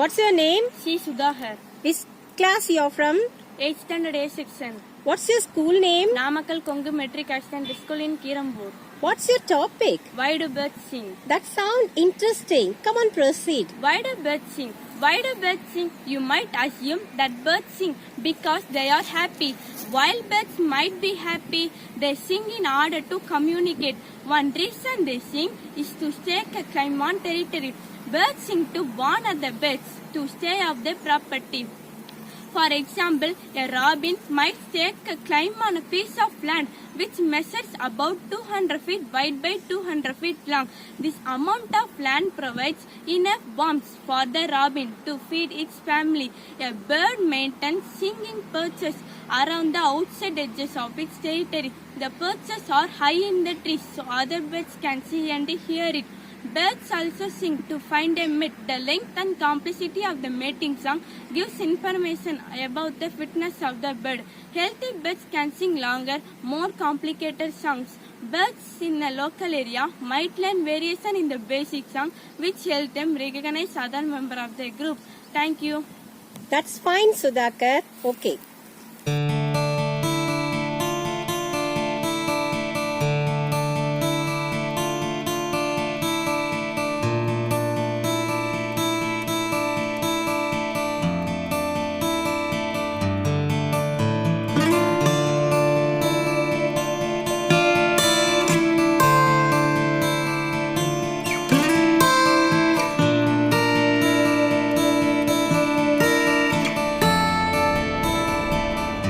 What's your name? Bysuthagar. Which class you are from? 8th standard A section. What's your school name? Namakkal kongu Matric Hr School in Keerambur. What's your topic? Why do birds sing? That sound interesting. Come on, proceed. Why do birds sing? Why do birds sing? You might assume that birds sing because they are happy. While birds might be happy, they sing in order to communicate. One reason they sing is to stake a claim on territory. Birds sing to warn other birds to stay off their property. For example, a robin might stake a claim on a piece of land which measures about 200 feet wide by 200 feet long. This amount of land provides enough warmth for the robin to feed its family. A bird maintains singing perches around the outside edges of its territory. The perches are high in the trees so other birds can see and hear it. Birds also sing to find a mate. The length and complexity of the mating song gives information about the fitness of the bird. Healthy birds can sing longer, more complicated songs. Birds in a local area might learn variation in the basic song, which help them recognize other members of the group. Thank you. That's fine, Sudhakar. Okay.